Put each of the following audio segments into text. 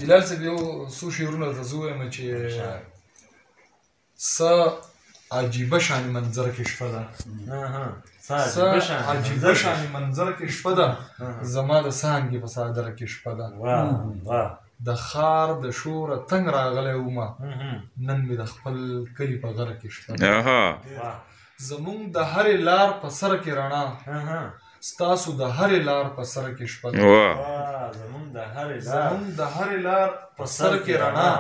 هلال صاحب یو څو شعرونه درته زه ووایم چې څه عجیبه شانې منظر کې شپه ده، څه عجیبه شانې منظر کې شپه ده، زما د څانګې په څادر کې شپه ده. د ښار د شوره تنګ راغلی ومه، نن مې د خپل کلي په غره کې شپه ده. زمونږ د هرې لار په سر کې رڼا، ستاسو د هرې لار په سر کې شپه ده. زمونږ د هرې لار په سر کې رڼا،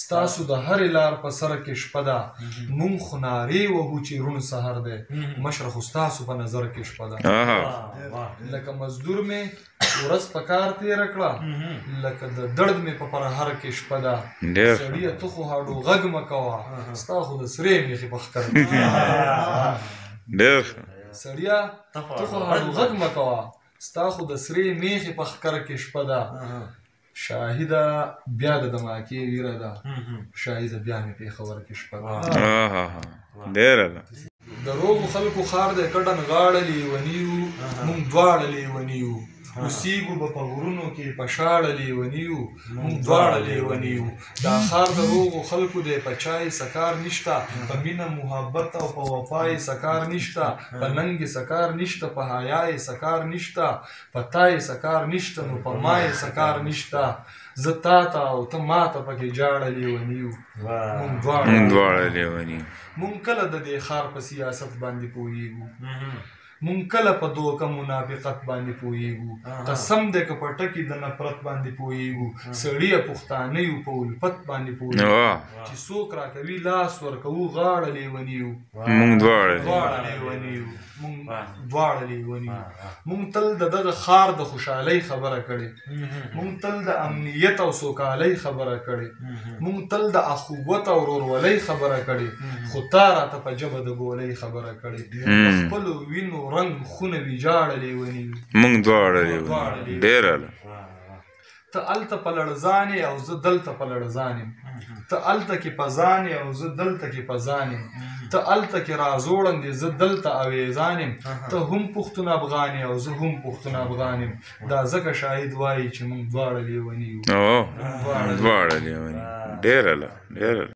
ستاسو د هرې لار په سر کې شپه ده. مونږ خو نارې وهو چې روڼ سهار دی، مشره خو ستاسو په نظر کې شپه ده. لکه مزدور مې ورځ په کار تېره کړه، لکه د درد مې په پرهر کې شپه ده. سړیه ته خو هاډو غږ مه کوه، ستا خو د سرې میخې په ښکر کې سړیه ته خو هاډو غږ مه کوه، ستا خو د سرې میخې په ښکر کې شپه ده. شاهده بیا د دماکې ویره ده، شاهده بیا مې پېښور کې شپه ده. د روغو خلکو ښار دی کډن غاړه لیوني یو، مونږ دواړه لیوني یو. اوسېږو به په غرونو کې په شاړه لیوني یو، مونږ دواړه لیوني یو. دا ښار د روغو خلکو دی، په چا یې سکار نشته، په مینه محبت او په وفا یې سکار نشته. په ننګ یې سکار نشته، په حیا یې سکار نشته، په تا یې سکار نشته، نو په ما یې سکار نشته. زه تا ته او ته ما ته پکې جاړه لیوني یو، مونږ دواړه لیوني یو. مونږ کله د دې ښار په سیاست باندې پوهېږو، مونږ کله په دوکه منافقت باندې پوهېږو. قسم دی که په ټکي د نفرت باندې پوهېږو. سړیه پښتانه یو په الفت باندې پوهېږو، چې څوک راکوي لاس ورکوو غاړه لیوني یو. مونږ دواړه لیوني یو، مونږ دواړه لیوني یو. مونږ تل د دغه ښار د خوشحالۍ خبره کړې، مونږ تل د امنیت او سوکالۍ خبره کړې، مونږ تل د اخوت او ورورولۍ خبره کړې، خو تا راته په ژبه د ګولۍ خبره کړې. په خپلو وینو رنګ خونه ویجاړه لیوني یو، مونږ دواړه لیوني. ډېره ته هلته په لړزان یې او زه دلته په لړزان یم، ته هلته کې په ځان یې او زه دلته کې په ځان یم، ته هلته کې راځوړند یې زه دلته اویزان یم، ته هم پښتون افغان یې او زه هم پښتون افغان یم. دا ځکه شاهد وایي چې مونږ دواړه لیوني یو. دواړه لیوني. ډېره